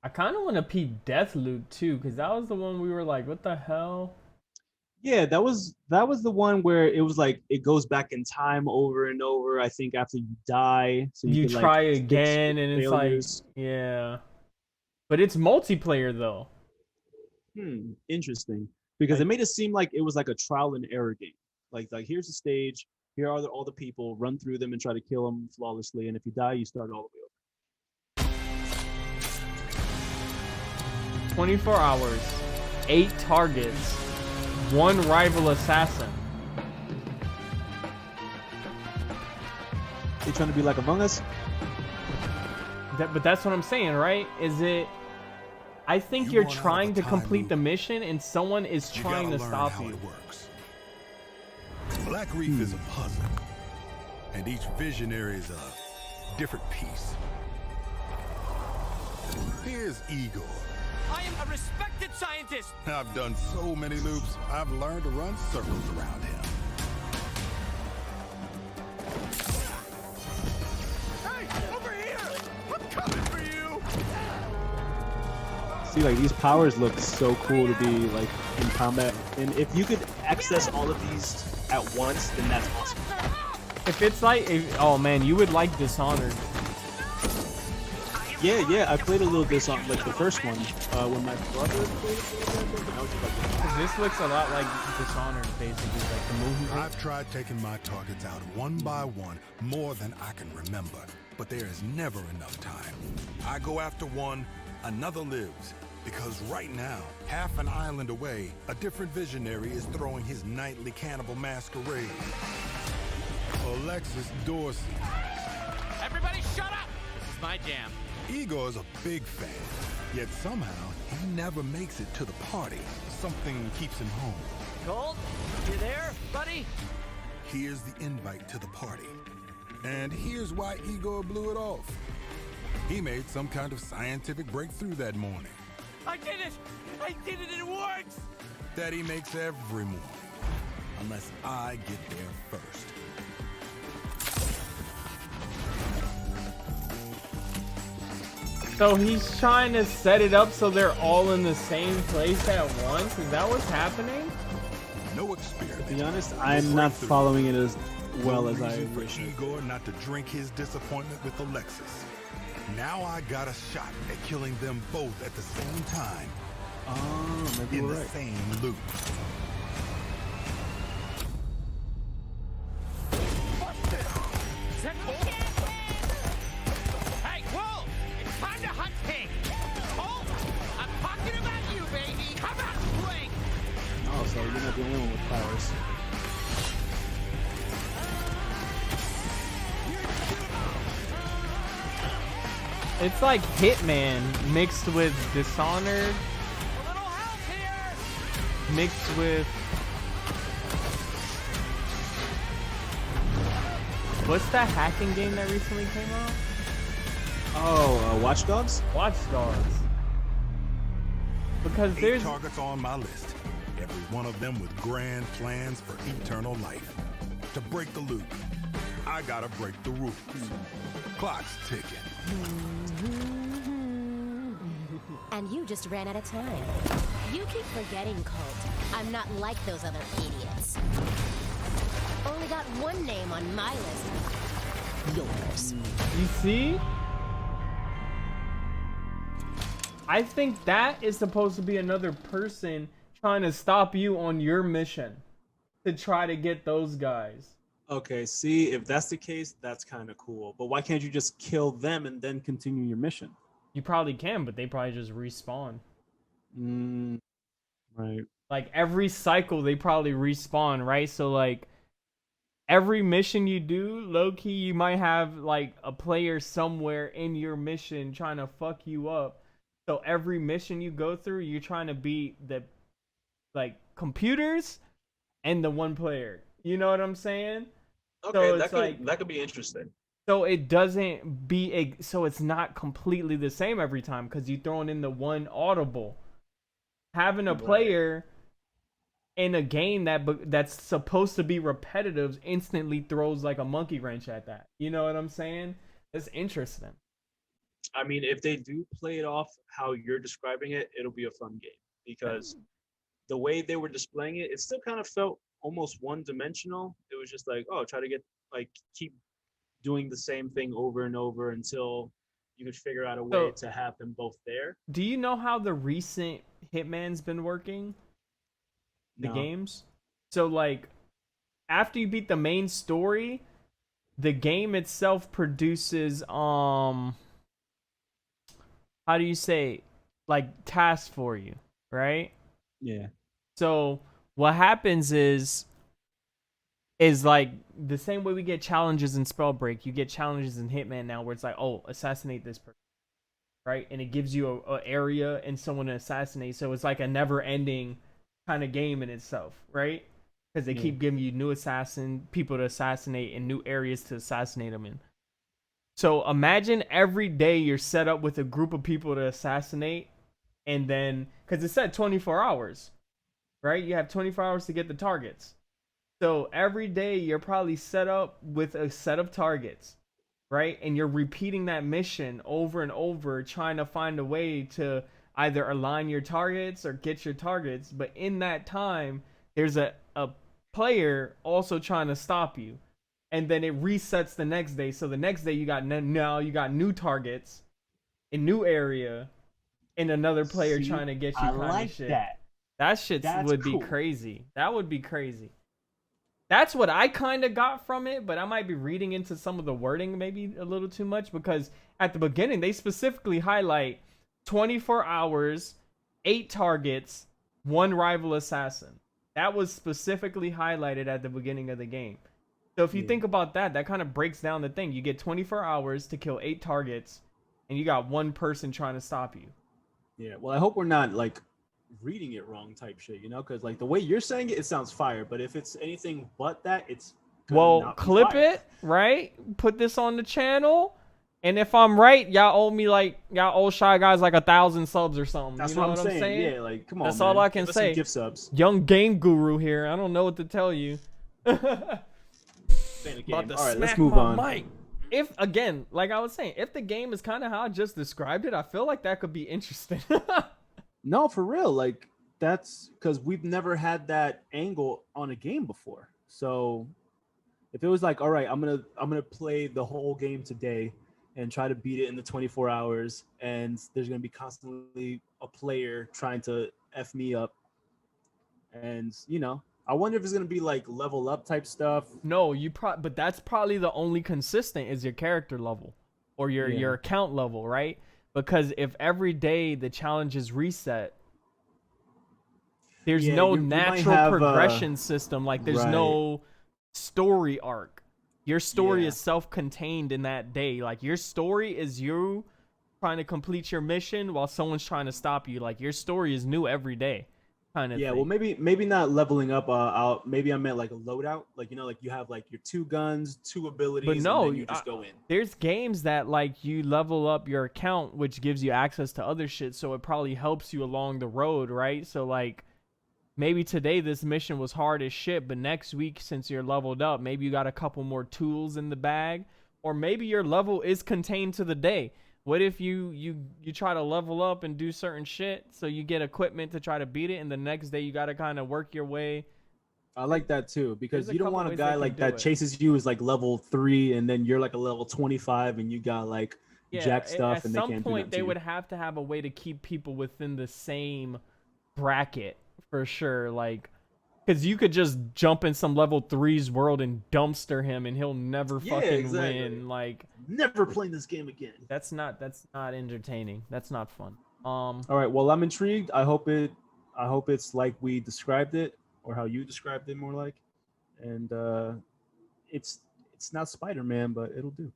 I kind of want to peep Deathloop too, because that was the one we were like, what the hell? Yeah, that was the one where it was like it goes back in time over and over. I think after you die, so you You could like try fix your again, and it's like, failures. yeah. But it's multiplayer though. Interesting. Because it Like, made it seem like it was like a trial and error game. Like here's the stage, here are all the people, run through them and try to kill them flawlessly, and if you die, you start all the way 24 hours, 8 targets, 1 rival assassin. over. You trying to be like Among Us? But that's what I'm saying, right? Is it? I think you're trying to complete the mission, and someone is trying to stop you. Black Reef is a puzzle, and each visionary is a different piece. Here's Igor. I am a respected scientist. I've done so many loops, I've learned to run circles around him. Hey, over here! I'm coming for you! See, like these powers look so cool to be like in combat, and if you could access all of these at once, then that's awesome. If it's like, oh man, you would like Dishonored. Yeah, I played a little this on like the first one when my brother played it. I was just like, 'Cause this looks a lot like Dishonored, basically, like the movie. I've tried taking my targets out one by one more than I can remember, but there is never enough time. I go after one, another lives. Because right now, half an island away, a different visionary is throwing his nightly cannibal masquerade. Alexis Dorsey. Everybody shut up! This is my jam. Igor's a big fan, yet somehow he never makes it to the party. Something keeps him home. Gold, you there, buddy? Here's the invite to the party. And here's why Igor blew it off. He made some kind of scientific breakthrough that morning. I did it! I did it, it works! That he makes every morning. Unless I get there first. So he's trying to set it up so they're all in the same place at once? Is that what's happening? No experiment. to be honest, I'm not following it as well as I Reason wish. for Igor not to drink his disappointment with Alexis. Now I got a shot at killing them both at the same time. Oh, maybe In you're the right. same loop. Is that Cole? Hey, Wolf! It's time to hunt King! Cole, I'm talking about you, baby! Come out and play! Oh, so you're not the only one with powers. It's like Hitman mixed with Dishonored, A little help here! mixed with... What's that hacking game that recently came out? Oh, Watch Dogs? Watch Dogs. Because 8 there's... targets on my list. Every one of them with grand plans for eternal life. To break the loop, I gotta break the rules. Clock's ticking. And you just ran out of time. You keep forgetting, Colt. I'm not like those other idiots. Only got one name on my list. Yours. You see? I think that is supposed to be another person trying to stop you on your mission to try to get those guys. Okay, see, if that's the case, that's kind of cool. But why can't you just kill them and then continue your mission? You probably can, but they probably just respawn. Right. Like every cycle, they probably respawn, right? So like every mission you do, low key, you might have like a player somewhere in your mission trying to fuck you up. So every mission you go through, you're trying to beat the like computers and the one player. You know what I'm saying? Okay, So that it's could like- that could be interesting. So it doesn't be so it's not completely the same every time because you're throwing in the one audible. Having a Right. player in a game that's supposed to be repetitive instantly throws like a monkey wrench at that. You know what I'm saying? It's interesting. I mean, if they do play it off how you're describing it, it'll be a fun game because the way they were displaying it, it still kind of felt almost one-dimensional. It was just like, oh, try to get like keep doing the same thing over and over until you could figure out a way So, to have them both there. do you know how the recent Hitman's been working? The No. games? So like after you beat the main story, the game itself produces how do you say, like tasks for you, right? Yeah. So what happens is like the same way we get challenges in Spellbreak, you get challenges in Hitman now where it's like, oh, assassinate this person, right? And it gives you a area and someone to assassinate. So it's like a never ending kind of game in itself, right? Because they keep giving you new people to assassinate and new areas to assassinate them in. So imagine every day you're set up with a group of people to assassinate, and then because it said 24 hours, right? You have 24 hours to get the targets. So every day you're probably set up with a set of targets, right? And you're repeating that mission over and over, trying to find a way to either align your targets or get your targets. But in that time, there's a player also trying to stop you. And then it resets the next day. So the next day you got new targets, a new area, and another player trying to get you kind like of shit. That Shit That's would cool. be crazy. That would be crazy. That's what I kind of got from it, but I might be reading into some of the wording maybe a little too much because at the beginning they specifically highlight 24 hours, 8 targets, 1 rival assassin. That was specifically highlighted at the beginning of the game. So if you think about that, that kind of breaks down the thing. You get 24 hours to kill 8 targets, and you got 1 person trying to stop you. Yeah. Well, I hope we're not like reading it wrong type shit, because like the way you're saying it, it sounds fire. But if it's anything but that, it's Well, clip it, right? Put this on the channel. And if I'm right, y'all owe Shy Guys like 1,000 subs or something. That's you know what I'm saying. Yeah, like come on. That's all I can Give us say. some gift subs. Young game guru here. I don't know what to tell you. All right, let's move on. Mic. If again, like I was saying, if the game is kind of how I just described it, I feel like that could be interesting. No, for real. Like that's because we've never had that angle on a game before. So if it was like, all right, I'm gonna play the whole game today and try to beat it in the 24 hours, and there's gonna be constantly a player trying to f me up, and I wonder if it's gonna be like level up type stuff. No, but that's probably the only consistent is your character level or your account level, right? Because if every day the challenge is reset, there's no natural progression system. Like there's no story arc. Your story is self-contained in that day. Like your story is you trying to complete your mission while someone's trying to stop you. Like your story is new every day. Kind of thing. Well, maybe not leveling up. Maybe I meant like a loadout. Like like you have like your 2 guns, 2 abilities, but no, and then you just go in. There's games that like you level up your account, which gives you access to other shit. So it probably helps you along the road, right? So like maybe today this mission was hard as shit, but next week since you're leveled up, maybe you got a couple more tools in the bag, or maybe your level is contained to the day. What if you try to level up and do certain shit so you get equipment to try to beat it, and the next day you got to kind of work your way? I like that too, because you don't want a guy like that chases you as like level 3 and then you're like a level 25 and you got like jack stuff and they can't do nothing. At some point they would have to have a way to keep people within the same bracket for sure, like because you could just jump in some level 3's world and dumpster him and he'll never fucking win. Like never playing this game again. That's not entertaining. That's not fun. All right, well I'm intrigued. I hope it's like we described it, or how you described it more like. And it's not Spider-Man, but it'll do.